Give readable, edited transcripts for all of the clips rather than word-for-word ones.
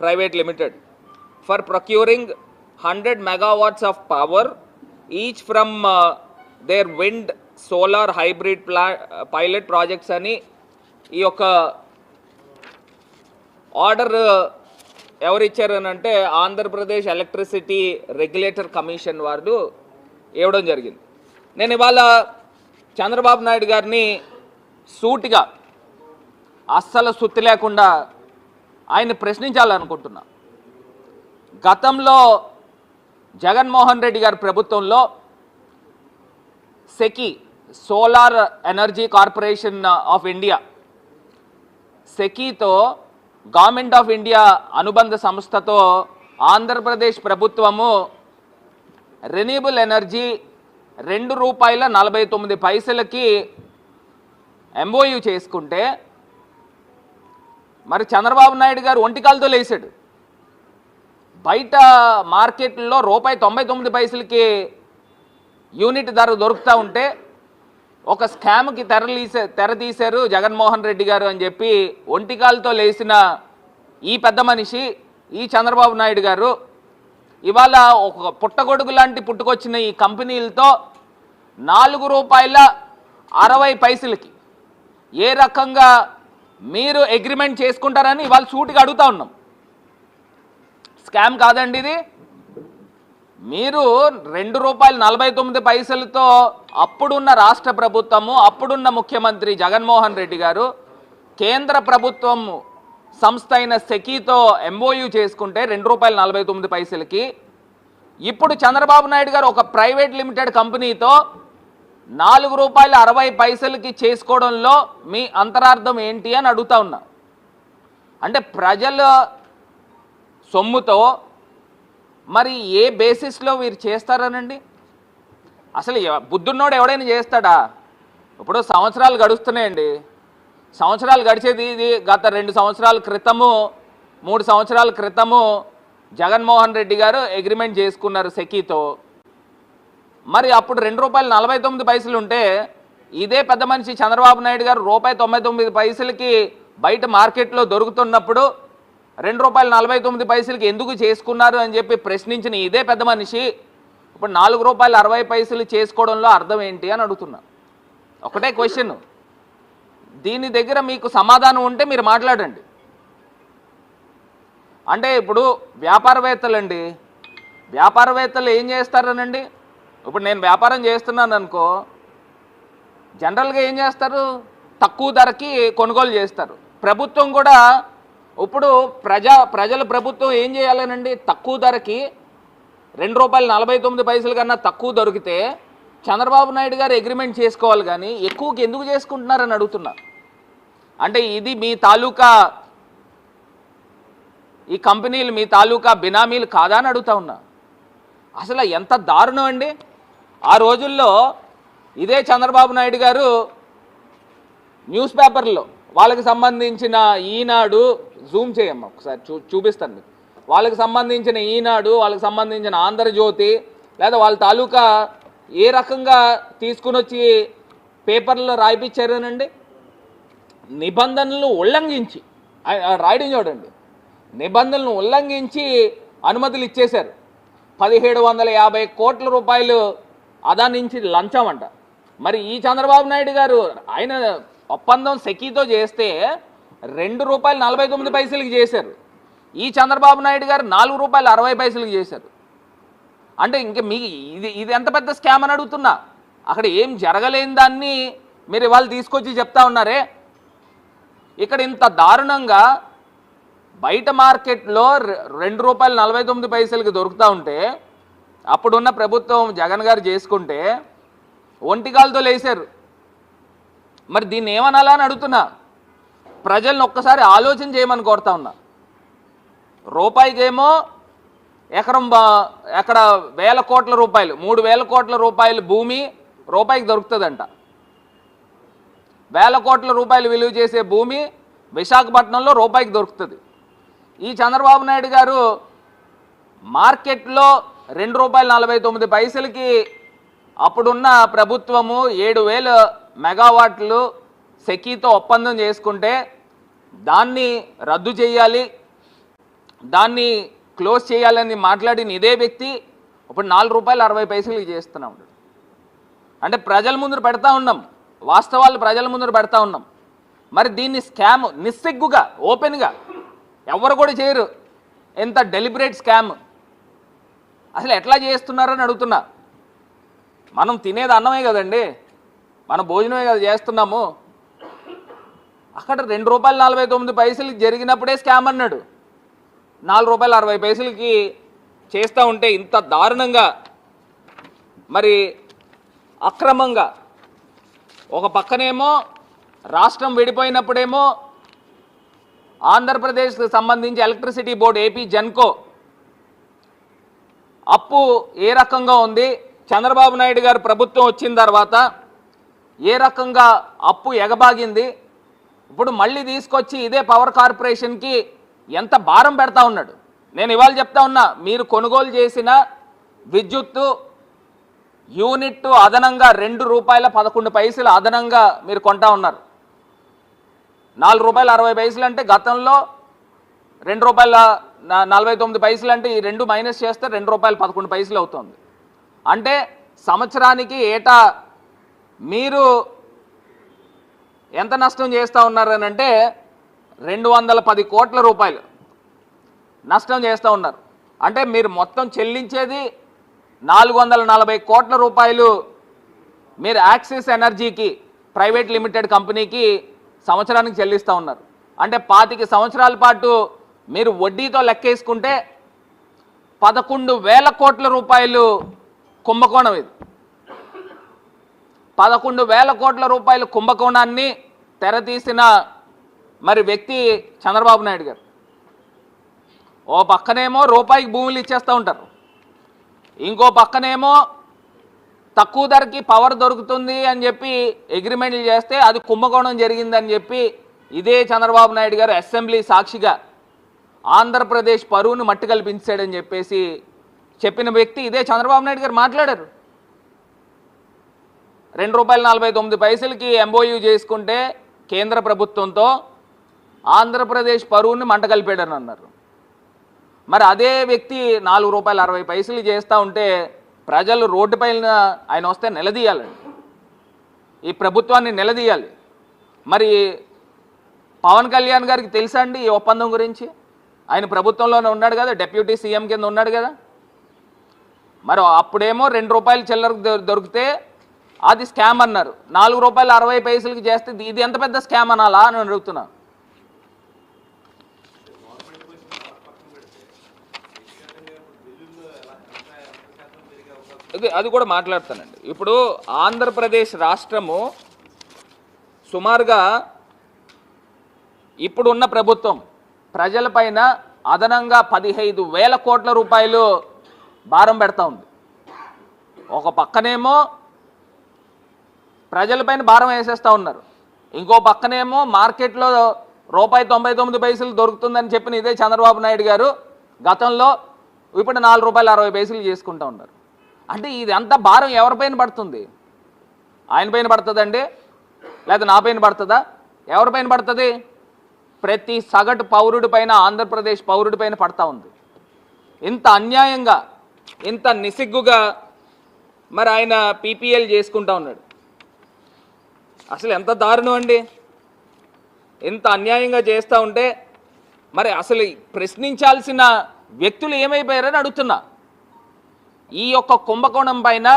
Private Limited for procuring 100 megawatts of power each from their wind solar hybrid pilot projects అని ఈ యొక్క order ఎవరు ఇచ్చారని అంటే ఆంధ్రప్రదేశ్ ఎలక్ట్రిసిటీ రెగ్యులేటర్ కమిషన్ వారు ఇవ్వడం జరిగింది. నేను ఇవాళ చంద్రబాబు నాయుడు గారిని సూటిగా అస్సలు సుత్తి లేకుండా ఆయన ప్రశ్నించాలనుకుంటున్నా. గతంలో జగన్మోహన్ రెడ్డి గారి ప్రభుత్వంలో SECI solar energy corporation of India సెకీతో government of India అనుబంధ సంస్థతో ఆంధ్రప్రదేశ్ ప్రభుత్వము రెన్యూబుల్ ఎనర్జీ ₹2.49కి ఎంఓయూ చేసుకుంటే మరి చంద్రబాబు నాయుడు గారు ఒంటికాలతో లేచాడు. బయట మార్కెట్లో ₹1.99కి యూనిట్ ధర దొరుకుతూ ఉంటే ఒక స్కామ్కి తెర తీశారు జగన్మోహన్ రెడ్డి గారు అని చెప్పి ఒంటికాలతో లేచిన ఈ పెద్ద మనిషి ఈ చంద్రబాబు నాయుడు గారు ఇవాళ ఒక పుట్టగొడుగు లాంటి పుట్టుకొచ్చిన ఈ కంపెనీలతో ₹4.60కి ఏ రకంగా మీరు అగ్రిమెంట్ చేసుకుంటారని ఇవాళ సూటిగా అడుగుతా ఉన్నాం. స్కామ్ కాదండి ఇది. మీరు ₹2.49తో అప్పుడున్న రాష్ట్ర ప్రభుత్వము అప్పుడున్న ముఖ్యమంత్రి జగన్మోహన్ రెడ్డి గారు కేంద్ర ప్రభుత్వం సంస్థ అయిన సెకీతో ఎంఓయూ చేసుకుంటే ₹2.49కి ఇప్పుడు చంద్రబాబు నాయుడు గారు ఒక ప్రైవేట్ లిమిటెడ్ కంపెనీతో ₹4.60కి చేసుకోవడంలో మీ అంతరార్థం ఏంటి అని అడుగుతా ఉన్నా. అంటే ప్రజల సొమ్ముతో మరి ఏ బేసిస్లో వీరు చేస్తారనండి? అసలు బుద్ధున్నోడు ఎవడైనా చేస్తాడా? ఇప్పుడు సంవత్సరాలు గడుస్తున్నాయండి. సంవత్సరాలు గడిచేది ఇది గత 2 సంవత్సరాల క్రితము 3 సంవత్సరాల క్రితము జగన్మోహన్ రెడ్డి గారు అగ్రిమెంట్ చేసుకున్నారు సెకీతో. మరి అప్పుడు ₹2.49 ఉంటే ఇదే పెద్ద మనిషి చంద్రబాబు నాయుడు గారు ₹1.99కి బయట మార్కెట్లో దొరుకుతున్నప్పుడు ₹2.49కి ఎందుకు చేసుకున్నారు అని చెప్పి ప్రశ్నించిన ఇదే పెద్ద మనిషి ఇప్పుడు ₹4.60 చేసుకోవడంలో అర్థం ఏంటి అని అడుగుతున్నా. ఒకటే క్వశ్చన్, దీని దగ్గర మీకు సమాధానం ఉంటే మీరు మాట్లాడండి. అంటే ఇప్పుడు వ్యాపారవేత్తలండి, వ్యాపారవేత్తలు ఏం చేస్తారనండి? ఇప్పుడు నేను వ్యాపారం చేస్తున్నాను అనుకో, జనరల్గా ఏం చేస్తారు? తక్కువ ధరకి కొనుగోలు చేస్తారు. ప్రభుత్వం కూడా ఇప్పుడు ప్రజల ప్రభుత్వం ఏం చేయాలనండి? తక్కువ ధరకి ₹2.49 కన్నా తక్కువ దొరికితే చంద్రబాబు నాయుడు గారు అగ్రిమెంట్ చేసుకోవాలి, కానీ ఎక్కువకి ఎందుకు చేసుకుంటున్నారని అడుగుతున్నా. అంటే ఇది మీ తాలూకా ఈ కంపెనీలు మీ తాలూకా బినామీలు కాదా అని అడుగుతా ఉన్నా. అసలు ఎంత దారుణం అండి. ఆ రోజుల్లో ఇదే చంద్రబాబు నాయుడు గారు న్యూస్ పేపర్లో వాళ్ళకి సంబంధించిన ఈనాడు, జూమ్ చేయమ్మా ఒకసారి చూపిస్తాను మీకు, వాళ్ళకి సంబంధించిన ఈనాడు, వాళ్ళకి సంబంధించిన ఆంధ్రజ్యోతి లేదా వాళ్ళ తాలూకా ఏ రకంగా తీసుకుని వచ్చి పేపర్లో రాయిపించారనండి? నిబంధనలు ఉల్లంఘించి రాయడం చూడండి, నిబంధనలను ఉల్లంఘించి అనుమతులు ఇచ్చేశారు. 1750 కోట్ల రూపాయలు అదా నుంచి లంచం అంట. మరి ఈ చంద్రబాబు నాయుడు గారు ఆయన ఒప్పందం సెకీతో చేస్తే ₹2.49కి చేశారు. ఈ చంద్రబాబు నాయుడు గారు ₹4.60కి చేశారు. అంటే ఇంకా మీకు ఇది ఎంత పెద్ద స్కామ్ అని అడుగుతున్నా. అక్కడ ఏం జరగలేని దాన్ని మీరు ఇవాళ తీసుకొచ్చి చెప్తా ఉన్నారే. ఇక్కడ ఇంత దారుణంగా బయట మార్కెట్లో ₹2.49కి దొరుకుతూ ఉంటే అప్పుడున్న ప్రభుత్వం జగన్ గారు చేసుకుంటే ఒంటికాలతో లేచారు. మరి దీన్ని ఏమనాలా అని అడుగుతున్నా. ప్రజలను ఒక్కసారి ఆలోచన చేయమని కోరుతా ఉన్నా. రూపాయికేమో ఎక్కడ 1000 కోట్ల రూపాయలు, 3000 కోట్ల రూపాయలు భూమి రూపాయికి దొరుకుతుందంట. 1000 కోట్ల రూపాయలు విలువ చేసే భూమి విశాఖపట్నంలో రూపాయికి దొరుకుతుంది. ఈ చంద్రబాబు నాయుడు గారు మార్కెట్లో ₹2.49కి అప్పుడున్న ప్రభుత్వము 7000 మెగావాట్లు సెకీతో ఒప్పందం చేసుకుంటే దాన్ని రద్దు చేయాలి, దాన్ని క్లోజ్ చేయాలని మాట్లాడిన ఇదే వ్యక్తి ఇప్పుడు ₹4.60 చేస్తూనే ఉన్నాడు. అంటే ప్రజల ముందు పెడతా ఉన్నాం, వాస్తవాలు ప్రజల ముందు పెడతా ఉన్నాం. మరి దీన్ని స్కామ్ నిస్సిగ్గుగా ఓపెన్గా ఎవరు కూడా చేయరు. ఎంత డెలిబరేట్ స్కామ్, అసలు ఎట్లా చేస్తున్నారని అడుగుతున్నా. మనం తినేది అన్నమే కదండి, మన భోజనమే కదా చేస్తున్నాము. అక్కడ ₹2.49 జరిగినప్పుడే స్కామ్ అన్నాడు. ₹4.60 చేస్తూ ఉంటే ఇంత దారుణంగా, మరి అక్రమంగా, ఒక పక్కనేమో రాష్ట్రం విడిపోయినప్పుడేమో ఆంధ్రప్రదేశ్కి సంబంధించి ఎలక్ట్రిసిటీ బోర్డు ఏపీ జెన్కో అప్పు ఏ రకంగా ఉంది, చంద్రబాబు నాయుడు గారు ప్రభుత్వం వచ్చిన తర్వాత ఏ రకంగా అప్పు ఎగబాగింది, ఇప్పుడు మళ్ళీ తీసుకొచ్చి ఇదే పవర్ కార్పొరేషన్కి ఎంత భారం పెడతా ఉన్నాడు. నేను ఇవాళ చెప్తా ఉన్నా, మీరు కొనుగోలు చేసిన విద్యుత్తు యూనిట్ అదనంగా ₹2.11 అదనంగా మీరు కొంటా ఉన్నారు. ₹4.60 అంటే గతంలో ₹2.49 అంటే ఈ రెండు మైనస్ చేస్తే ₹2.11 అవుతుంది. అంటే సంవత్సరానికి ఏటా మీరు ఎంత నష్టం చేస్తూ ఉన్నారని అంటే ₹210 కోట్ల నష్టం చేస్తూ ఉన్నారు. అంటే మీరు మొత్తం చెల్లించేది ₹440 కోట్ల మీరు యాక్సిస్ ఎనర్జీకి ప్రైవేట్ లిమిటెడ్ కంపెనీకి సంవత్సరానికి చెల్లిస్తూ ఉన్నారు. అంటే 25 సంవత్సరాల పాటు మీరు వడ్డీతో లెక్కేసుకుంటే ₹11,000 కోట్ల కుంభకోణం ఇది. ₹11,000 కోట్ల కుంభకోణాన్ని తెరతీసిన మరి వ్యక్తి చంద్రబాబు నాయుడు గారు. ఓ పక్కనేమో రూపాయికి భూములు ఇచ్చేస్తూ ఉంటారు, ఇంకో పక్కనేమో తక్కువ ధరకి పవర్ దొరుకుతుంది అని చెప్పి అగ్రిమెంట్లు చేస్తే అది కుంభకోణం జరిగిందని చెప్పి ఇదే చంద్రబాబు నాయుడు గారు అసెంబ్లీ సాక్షిగా ఆంధ్రప్రదేశ్ పరువును మట్టి కల్పించాడని చెప్పేసి చెప్పిన వ్యక్తి ఇదే చంద్రబాబు నాయుడు గారు మాట్లాడారు. ₹2.49 ఎంఓయూ చేసుకుంటే కేంద్ర ప్రభుత్వంతో ఆంధ్రప్రదేశ్ పరువుని మంట కలిపాడని అన్నారు. మరి అదే వ్యక్తి ₹4.60 చేస్తూ ఉంటే ప్రజలు రోడ్డుపైన ఆయన వస్తే నిలదీయాలండి, ఈ ప్రభుత్వాన్ని నిలదీయాలి. మరి పవన్ కళ్యాణ్ గారికి తెలుసా అండి ఈ ఒప్పందం గురించి? ఆయన ప్రభుత్వంలోనే ఉన్నాడు కదా, డిప్యూటీ సీఎం కింద ఉన్నాడు కదా. మరి అప్పుడేమో ₹2 చిల్లర దొరికితే అది స్కామ్ అన్నారు, ₹4.60 చేస్తే ఇది ఎంత పెద్ద స్కామ్ అనాలా అని అడుగుతున్నా. అది కూడా మాట్లాడతానండి. ఇప్పుడు ఆంధ్రప్రదేశ్ రాష్ట్రము సుమారుగా ఇప్పుడున్న ప్రభుత్వం ప్రజలపైన అదనంగా ₹15,000 కోట్ల భారం పెడతా ఉంది. ఒక పక్కనేమో ప్రజలపైన భారం వేసేస్తూ ఉన్నారు, ఇంకో పక్కనేమో మార్కెట్లో ₹1.99 దొరుకుతుందని చెప్పిన ఇదే చంద్రబాబు నాయుడు గారు గతంలో ఇప్పుడు ₹4.60 చేసుకుంటూ ఉన్నారు. అంటే ఇది అంత భారం ఎవరిపైన పడుతుంది? ఆయన పైన పడుతుందండి, లేదా నా పైన పడుతుందా? ఎవరిపైన పడుతుంది? ప్రతి సగటు పౌరుడిపైన, ఆంధ్రప్రదేశ్ పౌరుడిపైన పడతా ఉంది. ఇంత అన్యాయంగా, ఇంత నిసిగ్గుగా మరి ఆయన పీపీఎల్ చేసుకుంటా ఉన్నాడు. అసలు ఎంత దారుణం అండి, ఇంత అన్యాయంగా చేస్తూ ఉంటే మరి అసలు ప్రశ్నించాల్సిన వ్యక్తులు ఏమైపోయారని అడుగుతున్నా. ఈ యొక్క కుంభకోణం పైన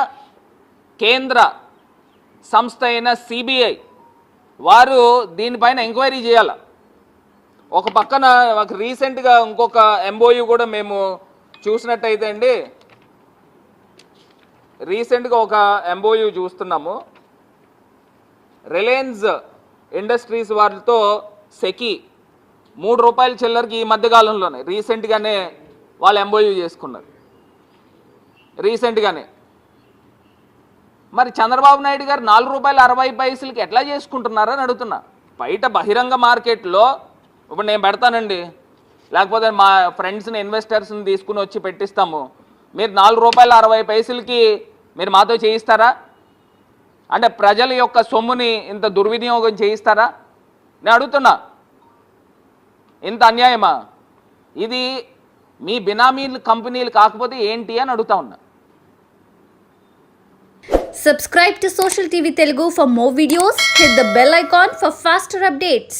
కేంద్ర సంస్థ అయిన సిబిఐ వారు దీనిపైన ఎంక్వైరీ చేయాలి. ఒక పక్కన ఒక రీసెంట్గా ఇంకొక ఎంఓయూ కూడా మేము చూసినట్టయితే అండి, రీసెంట్గా ఒక ఎంఓయూ చూస్తున్నాము. రిలయన్స్ ఇండస్ట్రీస్ వారితో సెకి ₹3 చిల్లరకి ఈ మధ్యకాలంలోనే రీసెంట్గానే వాళ్ళు ఎంఓయూ చేసుకున్నారు రీసెంట్గానే. మరి చంద్రబాబు నాయుడు గారు ₹4.60 ఎట్లా చేసుకుంటున్నారని అడుగుతున్నా. బయట బహిరంగ మార్కెట్లో ఇప్పుడు నేను పెడతానండి, లేకపోతే మా ఫ్రెండ్స్ని ఇన్వెస్టర్స్ని తీసుకుని వచ్చి పెట్టిస్తాము, మీరు ₹4.60 మీరు మాతో చేయిస్తారా? అంటే ప్రజల యొక్క సొమ్ముని ఇంత దుర్వినియోగం చేయిస్తారా? నేను అడుగుతున్నా. ఇంత అన్యాయమా? ఇది మీ బినామీలు కంపెనీలు కాకపోతే ఏంటి అని అడుగుతా ఉన్నా. Subscribe to Social TV Telugu for more videos. Hit the bell icon for faster updates.